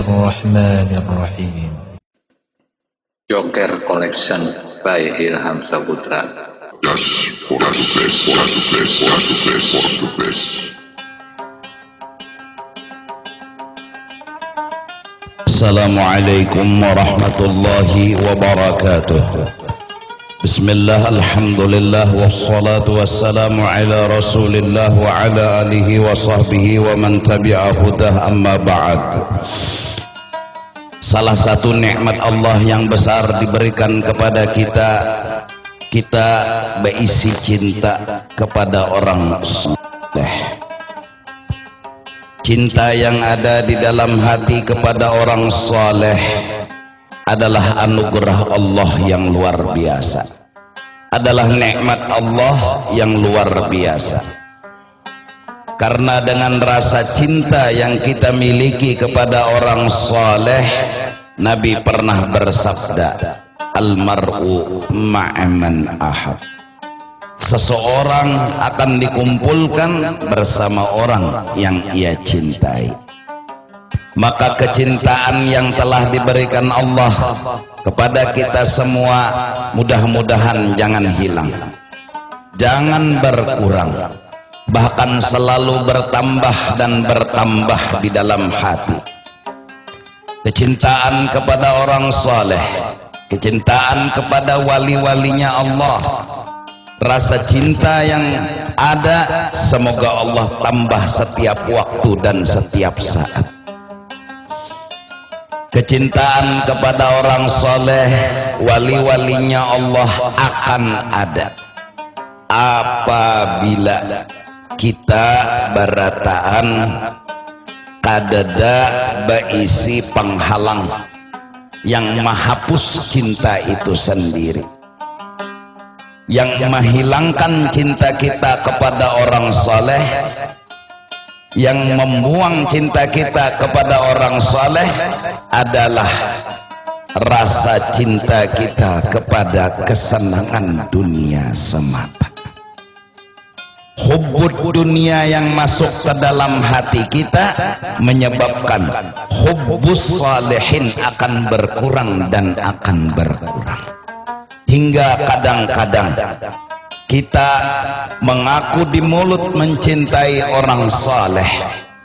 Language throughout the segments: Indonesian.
Bismillahirrahmanirrahim. Joker Collection by Ilham Saputra. Assalamualaikum warahmatullahi wabarakatuh. Bismillah, alhamdulillah, wassalatu wassalamu ala rasulillah wa ala alihi wa sahbihi wa man tabi'a hudah, amma ba'd. Salah satu nikmat Allah yang besar diberikan kepada kita, kita berisi cinta kepada orang saleh. Cinta yang ada di dalam hati kepada orang saleh adalah anugerah Allah yang luar biasa, adalah nikmat Allah yang luar biasa. Karena dengan rasa cinta yang kita miliki kepada orang saleh, Nabi pernah bersabda, almar'u ma'aman ahab. Seseorang akan dikumpulkan bersama orang yang ia cintai. Maka kecintaan yang telah diberikan Allah kepada kita semua mudah-mudahan jangan hilang, jangan berkurang, bahkan selalu bertambah dan bertambah di dalam hati. Kecintaan kepada orang saleh, kecintaan kepada wali-walinya Allah, rasa cinta yang ada semoga Allah tambah setiap waktu dan setiap saat. Kecintaan kepada orang saleh, wali-walinya Allah akan ada apabila kita berataan kadada berisi penghalang yang menghapus cinta itu sendiri, yang menghilangkan cinta kita kepada orang saleh, yang membuang cinta kita kepada orang saleh adalah rasa cinta kita kepada kesenangan dunia semata. Hubbud dunia yang masuk ke dalam hati kita menyebabkan hubbus salihin akan berkurang dan akan berkurang. Hingga kadang-kadang kita mengaku di mulut mencintai orang saleh,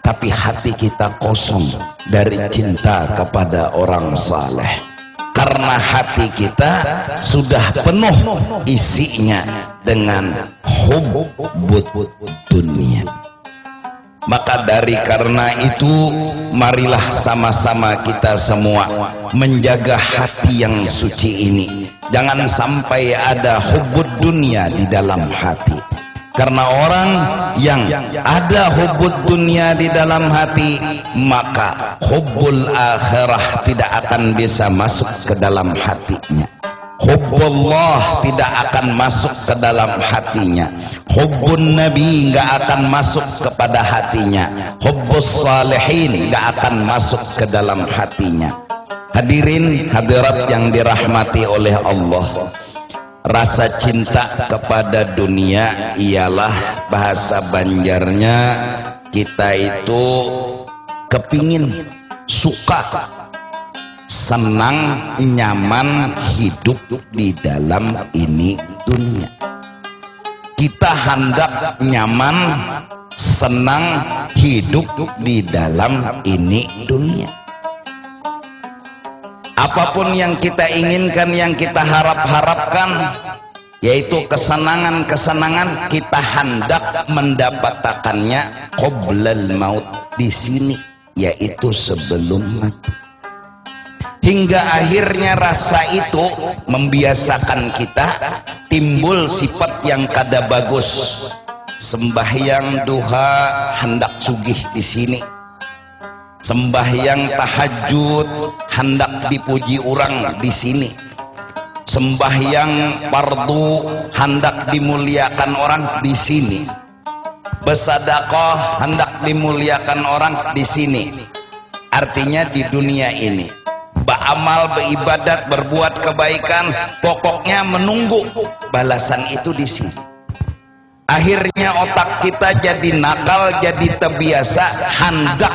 tapi hati kita kosong dari cinta kepada orang saleh. Karena hati kita sudah penuh isinya dengan hubbud dunia. Maka karena itu marilah sama-sama kita semua menjaga hati yang suci ini. Jangan sampai ada hubbud dunia di dalam hati. Karena orang yang ada hubbud dunia di dalam hati, maka hubbul akhirah tidak akan bisa masuk ke dalam hatinya. Hubbullah tidak akan masuk ke dalam hatinya. Hubbun Nabi nggak akan masuk kepada hatinya. Hubbus salihin nggak akan masuk ke dalam hatinya. Hadirin hadirat yang dirahmati oleh Allah, rasa cinta kepada dunia ialah bahasa Banjarnya kita itu kepingin, suka, senang, nyaman hidup di dalam ini dunia. Kita hendak nyaman, senang hidup di dalam ini dunia. Apapun yang kita inginkan, yang kita harapkan, yaitu kesenangan-kesenangan, kita hendak mendapatkannya qoblal maut, di sini, yaitu sebelum mati. Hingga akhirnya rasa itu membiasakan kita timbul sifat yang kada bagus. Sembahyang duha hendak sugih di sini. Sembahyang tahajud hendak dipuji orang di sini. Sembahyang fardu hendak dimuliakan orang di sini. Bersedekah hendak dimuliakan orang di sini. Artinya di dunia ini beramal, beribadat, berbuat kebaikan, pokoknya menunggu balasan itu di sini. Akhirnya otak kita jadi nakal, jadi terbiasa hendak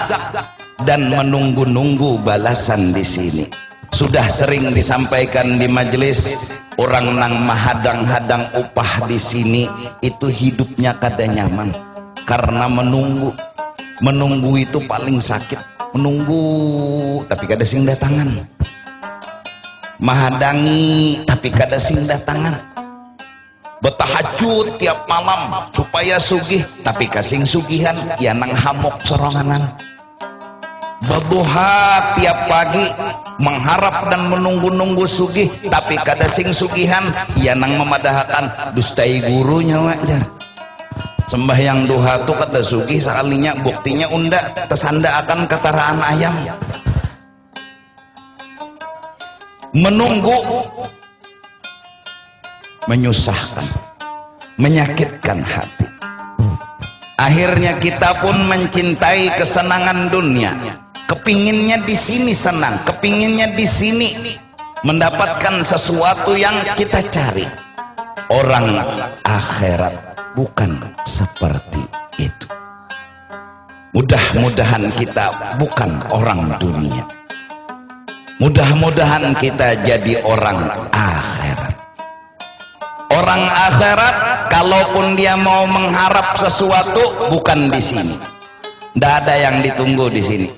dan menunggu-nunggu balasan di sini. Sudah sering disampaikan di majelis, orang nang mahadang-hadang upah di sini itu hidupnya kada nyaman karena menunggu. Menunggu itu paling sakit. Menunggu tapi kada sing datangan. Mahadangi tapi kada sing datangan. Betahajud tiap malam supaya sugih tapi kasing sugihan ya nang hamok soronganan. Berdoa tiap pagi mengharap dan menunggu-nunggu sugih tapi kada sing sugihan ya nang memadahakan dustai gurunya wajar. Sembahyang duha tu kada sugih sekalinya buktinya unda kesanda akan ketaraan ayam. Menunggu menyusahkan, menyakitkan hati. Akhirnya kita pun mencintai kesenangan dunia. Kepinginnya di sini senang, kepinginnya di sini mendapatkan sesuatu yang kita cari. Orang akhirat bukan seperti itu. Mudah-mudahan kita bukan orang dunia. Mudah-mudahan kita jadi orang akhirat. Orang akhirat kalaupun dia mau mengharap sesuatu bukan di sini. Nggak ada yang ditunggu di sini.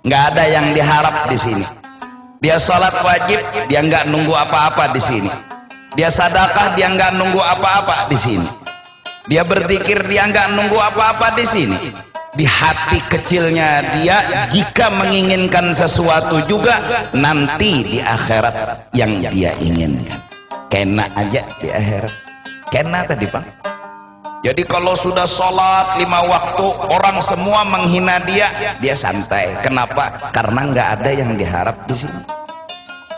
Nggak ada yang diharap di sini. Dia sholat wajib, dia nggak nunggu apa-apa di sini. Dia sedekah, dia nggak nunggu apa-apa di sini. Dia berzikir, dia nggak nunggu apa-apa di sini. Di hati kecilnya dia jika menginginkan sesuatu juga nanti di akhirat yang dia inginkan. Kena aja di akhirat. Kena tadi Pak. Jadi kalau sudah sholat 5 waktu orang semua menghina dia santai. Kenapa? Karena nggak ada yang diharap di sini.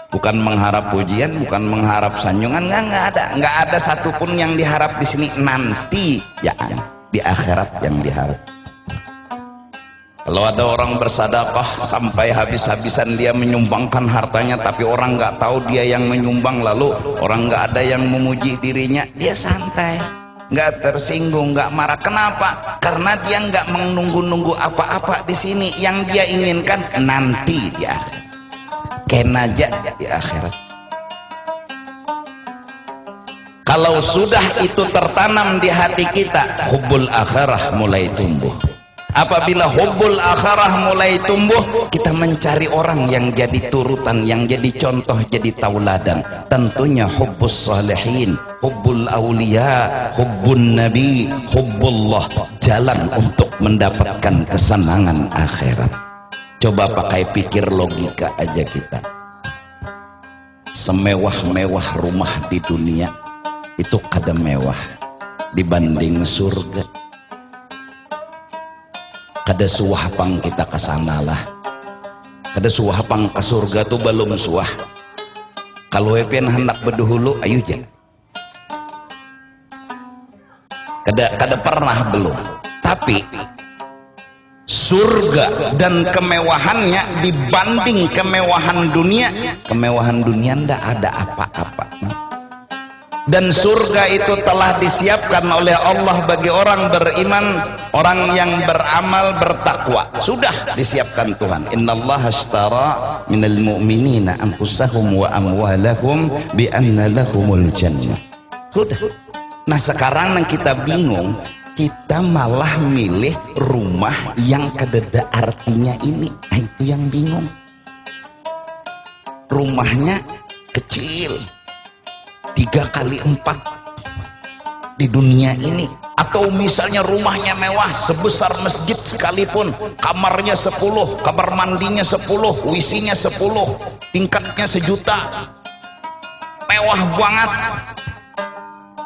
Bukan mengharap pujian, bukan mengharap sanjungan, nggak ada satupun yang diharap di sini. Nanti ya di akhirat yang diharap. Kalau ada orang bersedekah sampai habis-habisan dia menyumbangkan hartanya, tapi orang nggak tahu dia yang menyumbang, lalu orang nggak ada yang memuji dirinya, dia santai. Nggak tersinggung, nggak marah. Kenapa? Karena dia nggak menunggu-nunggu apa-apa di sini. Yang dia inginkan nanti di akhirat. Kena aja di akhirat. Kalau sudah itu tertanam di hati kita, hubbul akhirah mulai tumbuh. Apabila hubbul akhirah mulai tumbuh, kita mencari orang yang jadi turutan, yang jadi contoh, jadi tauladan. Tentunya hubbus salihin, hubbul awliya, hubbun nabi, hubbullah. Jalan untuk mendapatkan kesenangan akhirat. Coba pakai pikir logika aja kita. Semewah-mewah rumah di dunia itu kada mewah dibanding surga. Kada suah pang kita kesanalah. Kada suah pang ke surga tuh belum suah. Kalau epen hendak berdahulu ayo jan. Kada pernah belum. Tapi surga dan kemewahannya dibanding kemewahan dunia ndak ada apa-apa. Dan surga itu telah disiapkan oleh Allah bagi orang beriman, orang yang beramal bertakwa. Sudah disiapkan Tuhan. Innallaha ashtara minal mu'minina anfusahum wa amwalahum bi anna lahumul jannah. Sudah. Nah sekarang yang kita bingung, kita malah milih rumah yang kededa artinya ini. Nah, itu yang bingung. Rumahnya kecil, 3x4 di dunia ini. Atau misalnya rumahnya mewah sebesar masjid sekalipun, kamarnya 10, kamar mandinya 10, WC-nya 10, tingkatnya 1 juta, mewah banget.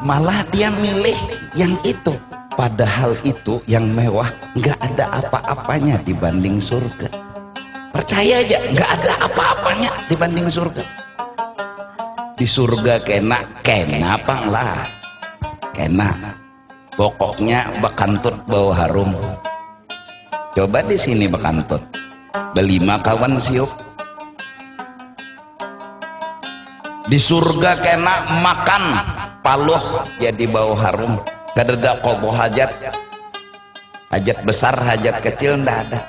Malah dia milih yang itu, padahal itu yang mewah nggak ada apa-apanya dibanding surga. Percaya aja, nggak ada apa-apanya dibanding surga. Di surga kena pang lah, kena pokoknya bekantut bau harum. Coba di sini bekantut belima kawan siup. Di surga kena makan paluh jadi bau harum. Kadeda qobo hajat besar hajat kecil ndak ada.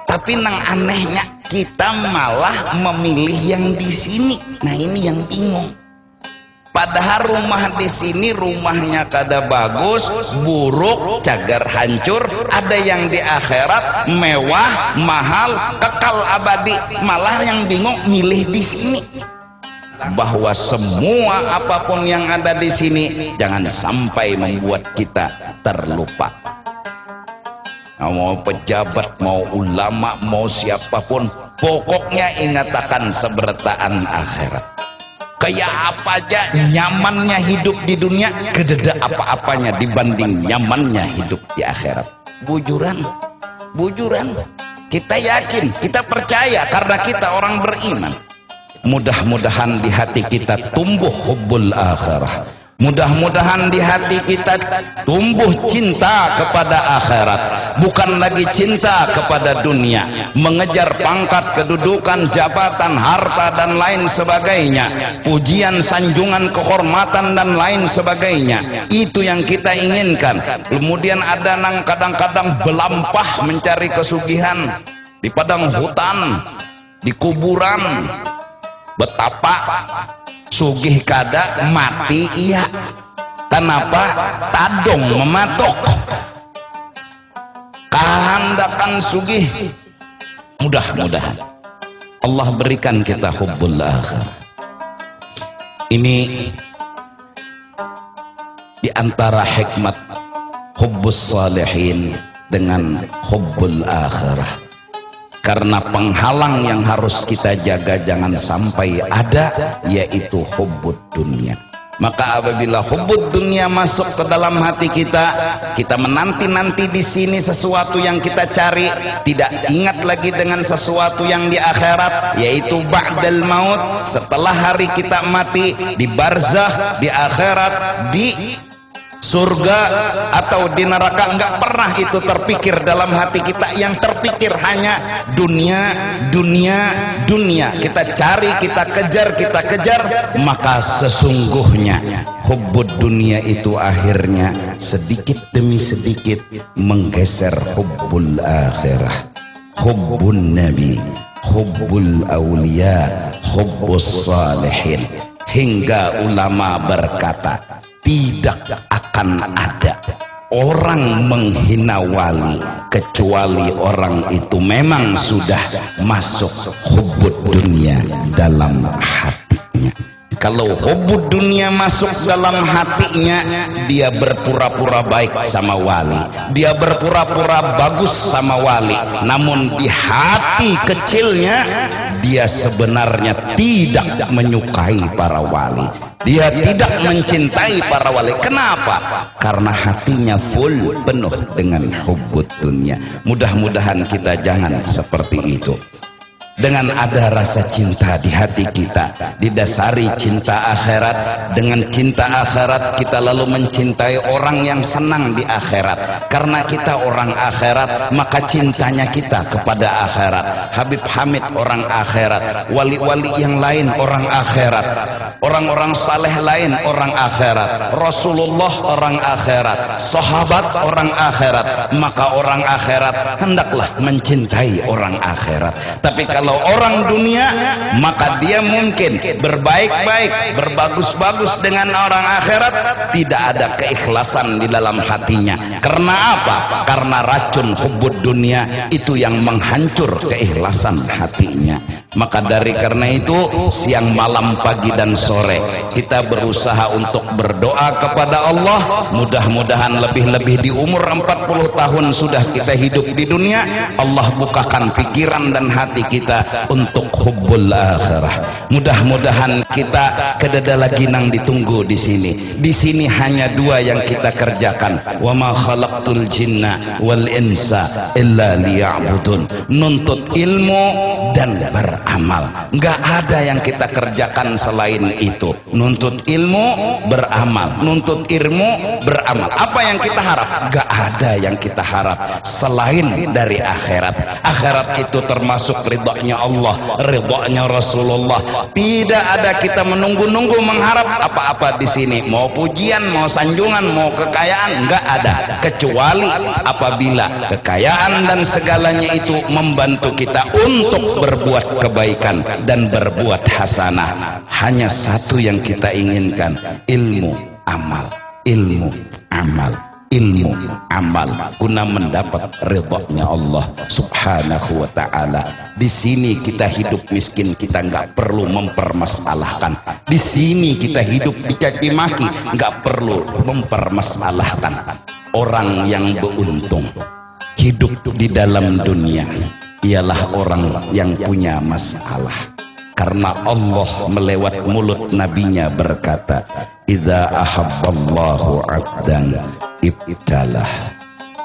Tapi nang anehnya kita malah memilih yang di sini. Nah ini yang bingung. Padahal rumah di sini rumahnya kada bagus, buruk, cagar hancur. Ada yang di akhirat mewah, mahal, kekal abadi. Malah yang bingung milih di sini. Bahwa semua apapun yang ada di sini jangan sampai membuat kita terlupa. Mau pejabat, mau ulama, mau siapapun, pokoknya ingatakan seberataan akhirat. Kayak apa aja nyamannya hidup di dunia, kededa apa-apanya dibanding nyamannya hidup di akhirat. Bujuran, bujuran. Kita yakin, kita percaya karena kita orang beriman. Mudah-mudahan di hati kita tumbuh hubbul akhirah. Mudah-mudahan di hati kita tumbuh cinta kepada akhirat, bukan lagi cinta kepada dunia, mengejar pangkat, kedudukan, jabatan, harta dan lain sebagainya, pujian, sanjungan, kehormatan dan lain sebagainya. Itu yang kita inginkan. Kemudian ada nang kadang-kadang belampah mencari kesugihan di padang hutan, di kuburan. Betapa sugih kada mati iya. Kenapa? Tadong mematok. Kehendakan sugih. Mudah-mudahan Allah berikan kita hubbul akhir. Ini di antara hikmat hubbus salihin dengan hubbul akhirah. Karena penghalang yang harus kita jaga jangan sampai ada, yaitu hubbud dunia. Maka apabila hubbud dunia masuk ke dalam hati kita, kita menanti-nanti di sini sesuatu yang kita cari, tidak ingat lagi dengan sesuatu yang di akhirat, yaitu ba'dal maut, setelah hari kita mati, di barzakh, di akhirat, di surga atau di neraka. Enggak pernah itu terpikir dalam hati kita. Yang terpikir hanya dunia, dunia, dunia. Kita cari, kita kejar, maka sesungguhnya hubbud dunia itu akhirnya sedikit demi sedikit menggeser hubbul akhirah, hubbun nabi, hubbul awliya, hubbus salihin. Hingga ulama berkata, tidak akan ada orang menghina wali kecuali orang itu memang sudah masuk hubbud dunia dalam hatinya. Kalau hubbud dunia masuk dalam hatinya, dia berpura-pura baik sama wali, dia berpura-pura bagus sama wali, namun di hati kecilnya dia sebenarnya tidak menyukai para wali. Dia tidak mencintai para wali. Kenapa? Karena hatinya full, penuh dengan hubbud dunia. Mudah-mudahan kita jangan seperti itu. Dengan ada rasa cinta di hati kita, didasari cinta akhirat. Dengan cinta akhirat kita lalu mencintai orang yang senang di akhirat. Karena kita orang akhirat, maka cintanya kita kepada akhirat. Habib Hamid orang akhirat, wali-wali yang lain orang akhirat, orang-orang saleh lain orang akhirat, Rasulullah orang akhirat, sahabat orang akhirat. Maka orang akhirat hendaklah mencintai orang akhirat. Tapi kalau orang dunia, maka dia mungkin berbaik-baik, berbagus-bagus dengan orang akhirat, tidak ada keikhlasan di dalam hatinya. Karena apa? Karena racun hubbud dunia itu yang menghancur keikhlasan hatinya. Maka dari karena itu, siang, malam, pagi dan sore kita berusaha untuk berdoa kepada Allah. Mudah-mudahan lebih-lebih di umur 40 tahun sudah kita hidup di dunia, Allah bukakan pikiran dan hati kita untuk hubbul akhirah. Mudah-mudahan kita kedada lagi nang ditunggu di sini. Di sini hanya dua yang kita kerjakan. Wa ma khalaqtul jinna wal insa illa liya'budun. Nuntut ilmu dan beramal. Enggak ada yang kita kerjakan selain itu. Nuntut ilmu, beramal. Nuntut ilmu, beramal. Apa yang kita harap? Enggak ada yang kita harap selain dari akhirat. Akhirat itu termasuk ridhonya rahmatnya Allah, ridhonya Rasulullah. Tidak ada kita menunggu-nunggu mengharap apa-apa di sini, mau pujian, mau sanjungan, mau kekayaan, enggak ada, kecuali apabila kekayaan dan segalanya itu membantu kita untuk berbuat kebaikan dan berbuat hasanah. Hanya satu yang kita inginkan, ilmu amal, ilmu amal, ilmu amal, guna mendapat ridhonya Allah subhanahu wa ta'ala. Di sini kita hidup miskin, kita nggak perlu mempermasalahkan. Di sini kita hidup dicaci maki, nggak perlu mempermasalahkan. Orang yang beruntung hidup di dalam dunia ialah orang yang punya masalah, karena Allah melewat mulut nabinya berkata, idza ahabballahu 'abdan ibtalah.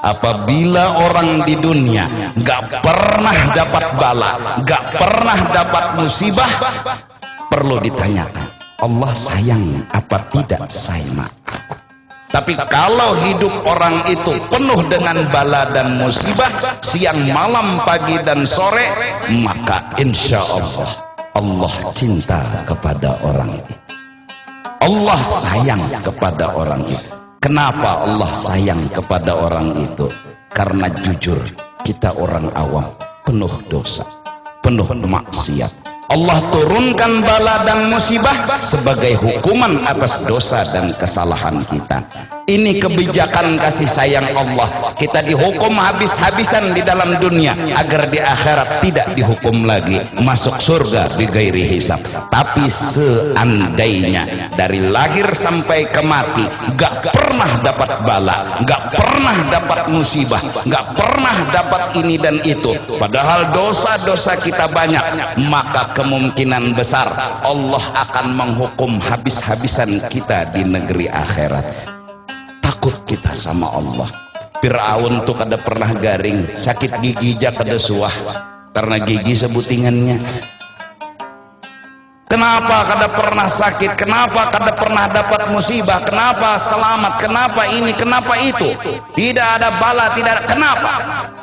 Apabila orang di dunia gak pernah dapat bala, gak pernah dapat musibah, perlu ditanyakan, Allah sayang apa tidak sama aku? Tapi kalau hidup orang itu penuh dengan bala dan musibah, siang malam pagi dan sore, maka insya Allah Allah cinta kepada orang itu, Allah sayang kepada orang itu. Kenapa Allah sayang kepada orang itu? Karena jujur, kita orang awam penuh dosa, penuh maksiat. Allah turunkan bala dan musibah sebagai hukuman atas dosa dan kesalahan kita. Ini kebijakan kasih sayang Allah. Kita dihukum habis-habisan di dalam dunia agar di akhirat tidak dihukum lagi, masuk surga bighairi hisab. Tapi seandainya dari lahir sampai ke mati gak pernah dapat bala, gak pernah dapat musibah, gak pernah dapat ini dan itu, padahal dosa-dosa kita banyak, maka kemungkinan besar Allah akan menghukum habis-habisan kita di negeri akhirat. Takut kita sama Allah. Fir'aun tuh kada pernah garing, sakit gigi aja kada suah karena gigi sebutingannya. Kenapa kada pernah sakit? Kenapa kada pernah dapat musibah? Kenapa selamat? Kenapa ini? Kenapa itu? Tidak ada bala, tidak ada. Kenapa?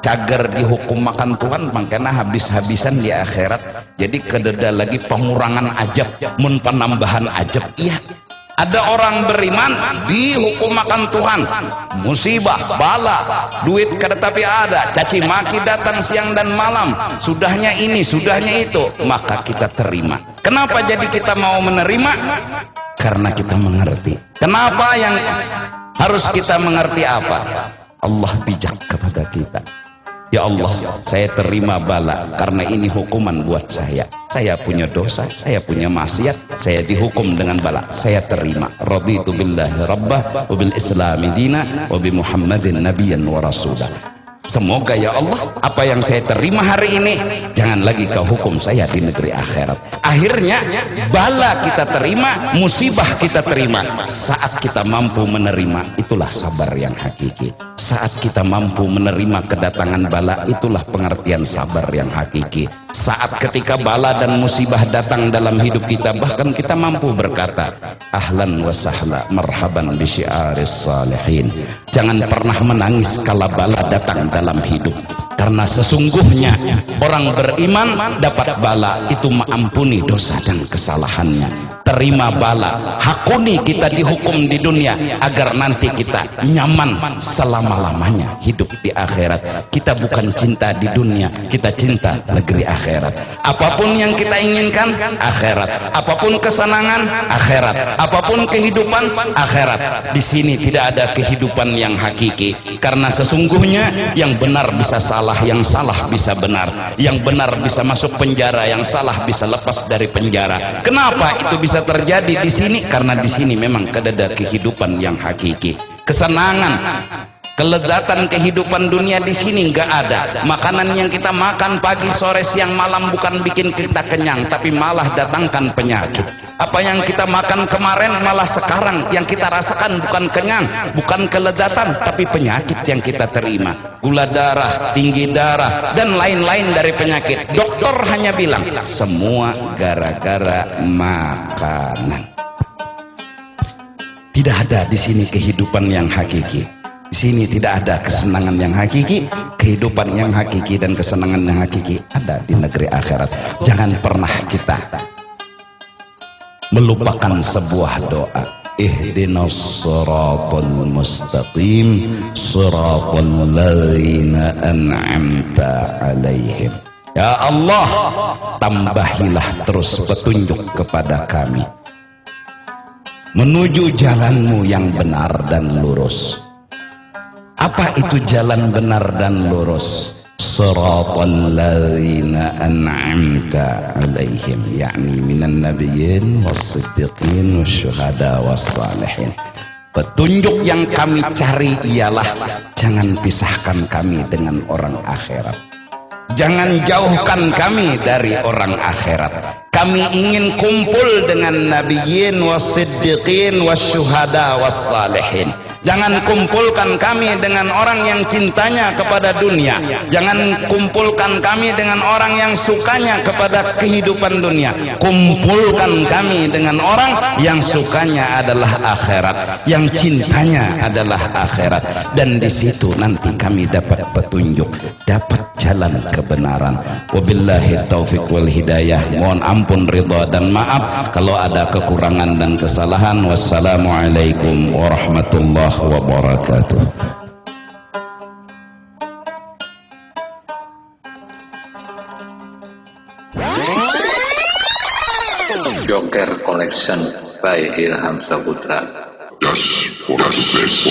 Cager dihukum makan Tuhan, makanya habis-habisan di akhirat. Jadi kededa lagi pengurangan ajab, mun penambahan ajab. Iya. Ada orang beriman dihukum makan Tuhan, musibah, bala, duit kada tapi ada, caci maki datang siang dan malam, sudahnya ini, sudahnya itu, maka kita terima. Kenapa jadi kita mau menerima? Karena kita mengerti. Kenapa yang harus kita mengerti apa? Allah bijak kepada kita. Ya Allah, saya terima bala karena ini hukuman buat saya. Saya punya dosa, saya punya maksiat, saya dihukum dengan bala. Saya terima. Raditu billahi rabbah wa bil islami dina wa bi Muhammadin nabiyyan wa rasulah. Semoga ya Allah, apa yang saya terima hari ini jangan lagi kau hukum saya di negeri akhirat. Akhirnya bala kita terima, musibah kita terima. Saat kita mampu menerima, itulah sabar yang hakiki. Saat kita mampu menerima kedatangan bala, itulah pengertian sabar yang hakiki. Saat ketika bala dan musibah datang dalam hidup kita, bahkan kita mampu berkata, ahlan wa sahla marhaban bi syiaris salihin. Jangan pernah menangis kala bala datang dalam hidup, karena sesungguhnya orang beriman dapat bala itu mengampuni dosa dan kesalahannya. Terima bala, hakuni kita dihukum di dunia agar nanti kita nyaman selama-lamanya hidup di akhirat. Kita bukan cinta di dunia, kita cinta negeri akhirat. Apapun yang kita inginkan, akhirat. Apapun kesenangan, akhirat. Apapun kehidupan, akhirat. Di sini tidak ada kehidupan yang hakiki, karena sesungguhnya yang benar bisa salah, yang salah bisa benar, yang benar bisa masuk penjara, yang salah bisa lepas dari penjara. Kenapa itu bisa terjadi di sini? Karena di sini memang ada kehidupan yang hakiki. Kesenangan, kelezatan kehidupan dunia di sini nggak ada. Makanan yang kita makan pagi, sore, siang, malam bukan bikin kita kenyang, tapi malah datangkan penyakit. Apa yang kita makan kemarin malah sekarang yang kita rasakan bukan kenyang, bukan kelezatan, tapi penyakit yang kita terima. Gula darah, tinggi darah, dan lain-lain dari penyakit. Dokter hanya bilang semua gara-gara makanan. Tidak ada di sini kehidupan yang hakiki. Di sini tidak ada kesenangan yang hakiki, kehidupan yang hakiki dan kesenangan yang hakiki ada di negeri akhirat. Jangan pernah kita melupakan sebuah doa. Ihdinas siratal mustaqim siratal ladzina an'amta 'alaihim. Ya Allah, tambahilah terus petunjuk kepada kami menuju jalan-Mu yang benar dan lurus. Apa itu jalan benar dan lurus? Siratal ladzina an'amta 'alaihim, yakni minan nabiyyin was-siddiqin wasyuhada was-salihin. Petunjuk yang kami cari ialah jangan pisahkan kami dengan orang akhirat. Jangan jauhkan kami dari orang akhirat. Kami ingin kumpul dengan nabiyyin was-siddiqin wasyuhada was-salihin. Jangan kumpulkan kami dengan orang yang cintanya kepada dunia. Jangan kumpulkan kami dengan orang yang sukanya kepada kehidupan dunia. Kumpulkan kami dengan orang yang sukanya adalah akhirat, yang cintanya adalah akhirat. Dan di situ nanti kami dapat petunjuk, dapat jalan kebenaran. Wabillahi taufiq wal hidayah. Mohon ampun, ridha dan maaf kalau ada kekurangan dan kesalahan. Wassalamualaikum warahmatullahi wabarakatuh. Joker Collection by Irham Saputra. Das Português.